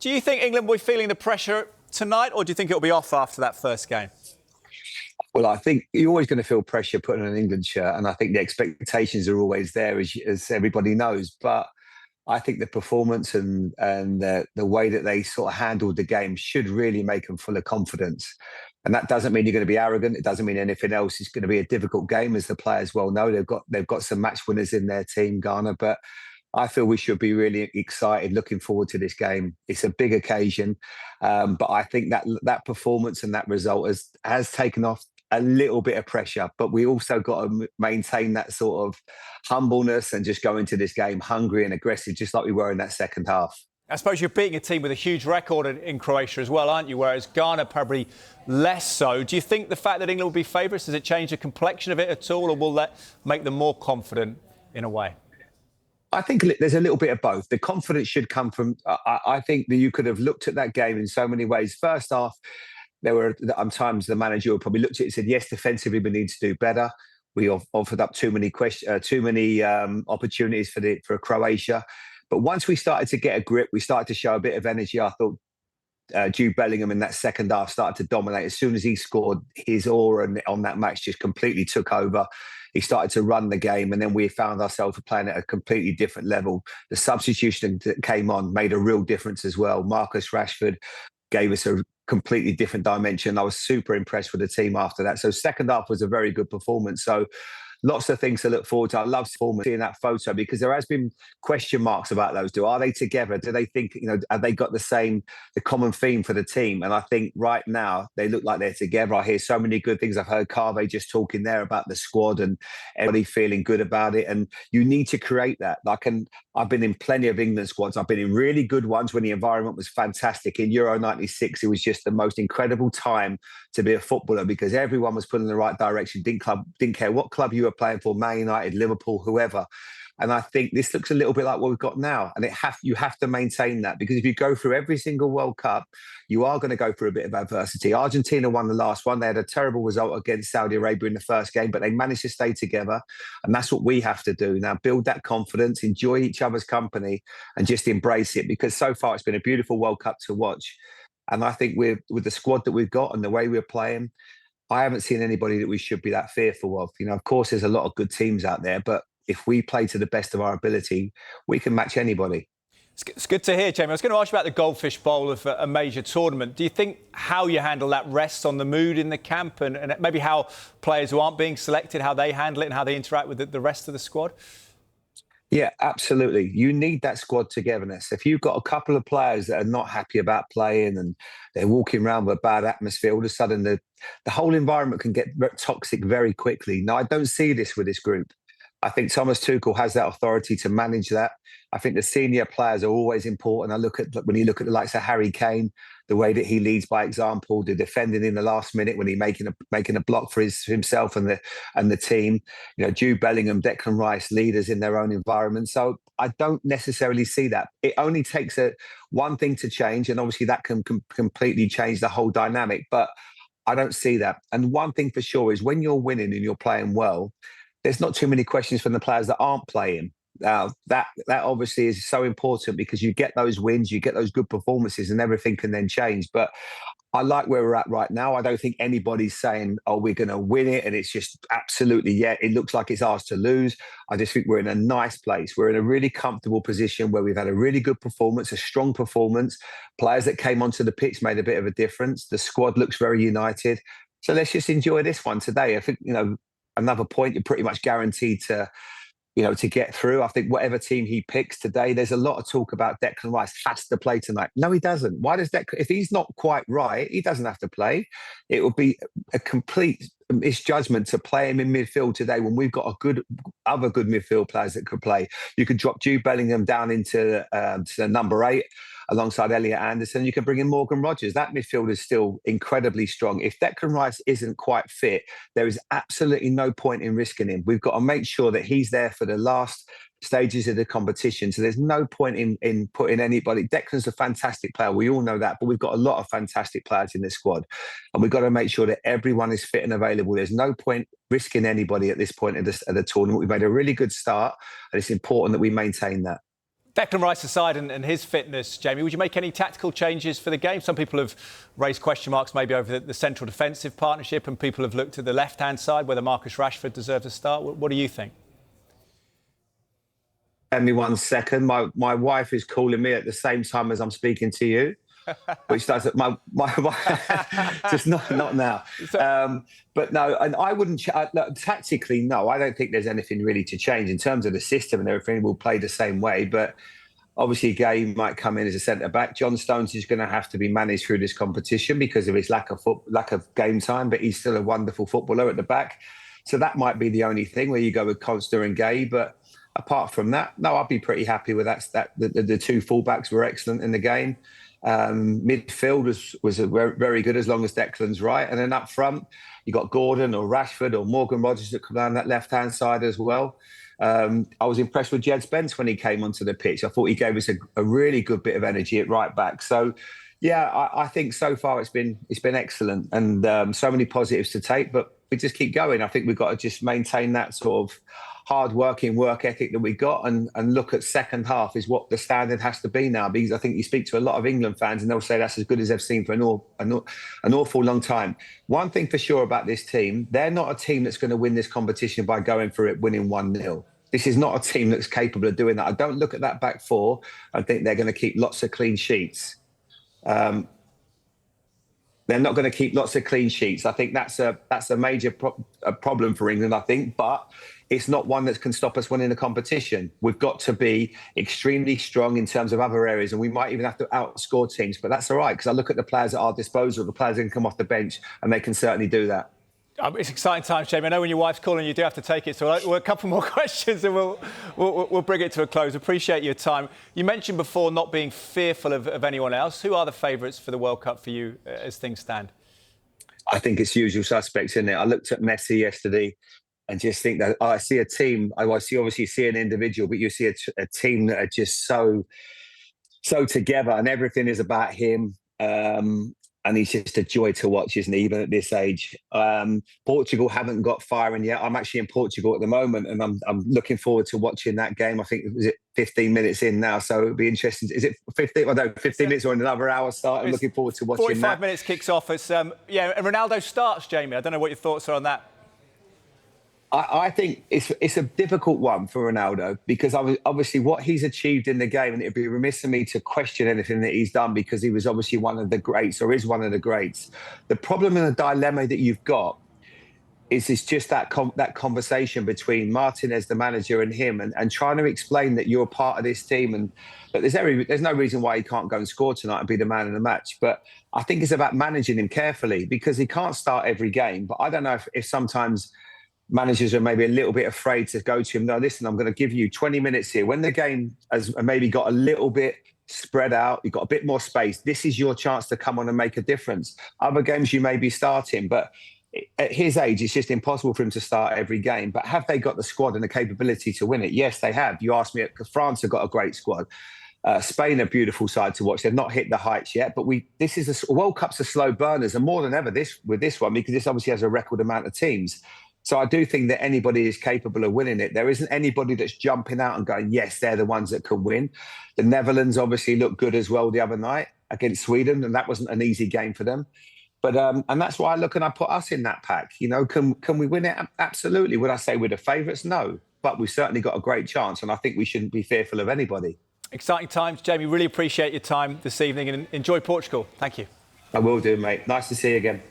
Do you think England will be feeling the pressure tonight, or do you think it'll be off after that first game? Well, I think you're always going to feel pressure putting on an England shirt, and I think the expectations are always there, as everybody knows. But I think the performance and the way that they sort of handled the game should really make them full of confidence. And that doesn't mean you're going to be arrogant. It doesn't mean anything else. It's going to be a difficult game, as the players well know. They've got some match winners in their team, Ghana, but I feel we should be really excited, looking forward to this game. It's a big occasion, but I think that performance and that result has taken off a little bit of pressure. But we also got to maintain that sort of humbleness and just go into this game hungry and aggressive, just like we were in that second half. I suppose you're beating a team with a huge record in Croatia as well, aren't you? Whereas Ghana probably less so. Do you think the fact that England will be favourites, does it change the complexion of it at all, or will that make them more confident in a way? I think there's a little bit of both. The confidence should come from, I think that you could have looked at that game in so many ways. First half, there were times the manager probably looked at it and said, yes, defensively we need to do better. We offered up too many opportunities for Croatia. But once we started to get a grip, we started to show a bit of energy. I thought Jude Bellingham in that second half started to dominate. As soon as he scored, his aura on that match just completely took over. He started to run the game, and then we found ourselves playing at a completely different level. The substitution that came on made a real difference as well. Marcus Rashford gave us a completely different dimension. I was super impressed with the team after that. So second half was a very good performance. So lots of things to look forward to. I love seeing that photo because there has been question marks about those two. Are they together? Do they think, have they got the common theme for the team? And I think right now they look like they're together. I hear so many good things. I've heard Carve just talking there about the squad and everybody feeling good about it. And you need to create that. I've been in plenty of England squads. I've been in really good ones when the environment was fantastic. In Euro 96, it was just the most incredible time to be a footballer because everyone was pulling in the right direction. Didn't care what club you were playing for, Man United, Liverpool, whoever. And I think this looks a little bit like what we've got now. And you have to maintain that because if you go through every single World Cup, you are going to go through a bit of adversity. Argentina won the last one. They had a terrible result against Saudi Arabia in the first game, but they managed to stay together. And that's what we have to do now. Build that confidence, enjoy each other's company and just embrace it because so far it's been a beautiful World Cup to watch. And I think with the squad that we've got and the way we're playing, I haven't seen anybody that we should be that fearful of. Of course, there's a lot of good teams out there, but if we play to the best of our ability, we can match anybody. It's good to hear, Jamie. I was going to ask you about the Goldfish Bowl of a major tournament. Do you think how you handle that rests on the mood in the camp and maybe how players who aren't being selected, how they handle it and how they interact with the rest of the squad? Yeah, absolutely. You need that squad togetherness. If you've got a couple of players that are not happy about playing and they're walking around with a bad atmosphere, all of a sudden the whole environment can get toxic very quickly. Now, I don't see this with this group. I think Thomas Tuchel has that authority to manage that. I think the senior players are always important. When you look at the likes of Harry Kane, the way that he leads by example, the defending in the last minute when he's making a block for himself and the team. Jude Bellingham, Declan Rice, leaders in their own environment. So I don't necessarily see that. It only takes one thing to change, and obviously that can completely change the whole dynamic. But I don't see that. And one thing for sure is when you're winning and you're playing well, there's not too many questions from the players that aren't playing. That obviously is so important because you get those wins, you get those good performances and everything can then change. But I like where we're at right now. I don't think anybody's saying, oh, we're going to win it. And it's just absolutely, it looks like it's ours to lose. I just think we're in a nice place. We're in a really comfortable position where we've had a really good performance, a strong performance. Players that came onto the pitch made a bit of a difference. The squad looks very united. So let's just enjoy this one today. I think, another point, you're pretty much guaranteed to get through. I think whatever team he picks today, there's a lot of talk about Declan Rice has to play tonight. No, he doesn't. Why does if he's not quite right, he doesn't have to play. It would be a complete misjudgment to play him in midfield today when we've got other good midfield players that could play. You could drop Jude Bellingham down into to number 8 alongside Elliot Anderson. You can bring in Morgan Rogers. That midfield is still incredibly strong. If Declan Rice isn't quite fit, there is absolutely no point in risking him. We've got to make sure that he's there for the last stages of the competition. So there's no point in putting anybody. Declan's a fantastic player. We all know that, but we've got a lot of fantastic players in this squad. And we've got to make sure that everyone is fit and available. There's no point risking anybody at this point of the tournament. We've made a really good start, and it's important that we maintain that. Declan Rice aside and his fitness, Jamie, would you make any tactical changes for the game? Some people have raised question marks maybe over the central defensive partnership, and people have looked at the left-hand side, whether Marcus Rashford deserves a start. What do you think? Give me 1 second. My wife is calling me at the same time as I'm speaking to you, which does it. My just not now. But no, and I wouldn't tactically. No, I don't think there's anything really to change in terms of the system and everything. We'll play the same way, but obviously, Gay might come in as a centre back. John Stones is going to have to be managed through this competition because of his lack of game time. But he's still a wonderful footballer at the back, so that might be the only thing where you go with Costa and Gay, but. Apart from that, no, I'd be pretty happy with that. The two fullbacks were excellent in the game. Midfield was very good as long as Declan's right. And then up front, you got Gordon or Rashford or Morgan Rogers that come down that left-hand side as well. I was impressed with Jed Spence when he came onto the pitch. I thought he gave us a really good bit of energy at right back. So, yeah, I think so far it's been excellent and so many positives to take. But we just keep going. I think we've got to just maintain that sort of hard-working work ethic that we got and look at second half is what the standard has to be now, because I think you speak to a lot of England fans and they'll say that's as good as they've seen for an awful long time. One thing for sure about this team, they're not a team that's going to win this competition by going for it, winning 1-0. This is not a team that's capable of doing that. I don't look at that back four and think they're going to keep lots of clean sheets. They're not going to keep lots of clean sheets. I think that's a major problem for England, I think, but it's not one that can stop us winning the competition. We've got to be extremely strong in terms of other areas, and we might even have to outscore teams, but that's all right, because I look at the players at our disposal, the players that can come off the bench, and they can certainly do that. It's exciting times, Jamie. I know when your wife's calling, you do have to take it. So a couple more questions and we'll bring it to a close. Appreciate your time. You mentioned before not being fearful of anyone else. Who are the favourites for the World Cup for you as things stand? I think it's usual suspects, isn't it? I looked at Messi yesterday and just think that I see a team. I obviously see an individual, but you see a team that are just so together, and everything is about him. And he's just a joy to watch, isn't he, even at this age? Portugal haven't got firing yet. I'm actually in Portugal at the moment, and I'm looking forward to watching that game. I think, was it 15 minutes in now? So it'll be interesting. Is it 15? I don't know, 15 minutes or another hour start. I'm looking forward to watching 45 minutes kicks off. It's, and Ronaldo starts, Jamie. I don't know what your thoughts are on that. I think it's a difficult one for Ronaldo, because obviously what he's achieved in the game, and it'd be remiss of me to question anything that he's done, because he was obviously one of the greats, or is one of the greats. The problem and the dilemma that you've got is it's just that conversation between Martinez, the manager, and him, and trying to explain that you're part of this team, and that there's no reason why he can't go and score tonight and be the man of the match. But I think it's about managing him carefully, because he can't start every game. But I don't know if sometimes managers are maybe a little bit afraid to go to him. No, listen, I'm going to give you 20 minutes here. When the game has maybe got a little bit spread out, you've got a bit more space, this is your chance to come on and make a difference. Other games you may be starting, but at his age, it's just impossible for him to start every game. But have they got the squad and the capability to win it? Yes, they have. You asked me, France have got a great squad. Spain, a beautiful side to watch. They've not hit the heights yet, but this is World Cup's a slow burners, and more than ever with this one, because this obviously has a record amount of teams. So I do think that anybody is capable of winning it. There isn't anybody that's jumping out and going, yes, they're the ones that can win. The Netherlands obviously looked good as well the other night against Sweden, and that wasn't an easy game for them. But and that's why I look and I put us in that pack. You know, can we win it? Absolutely. Would I say we're the favourites? No. But we've certainly got a great chance, and I think we shouldn't be fearful of anybody. Exciting times, Jamie. Really appreciate your time this evening, and enjoy Portugal. Thank you. I will do, mate. Nice to see you again.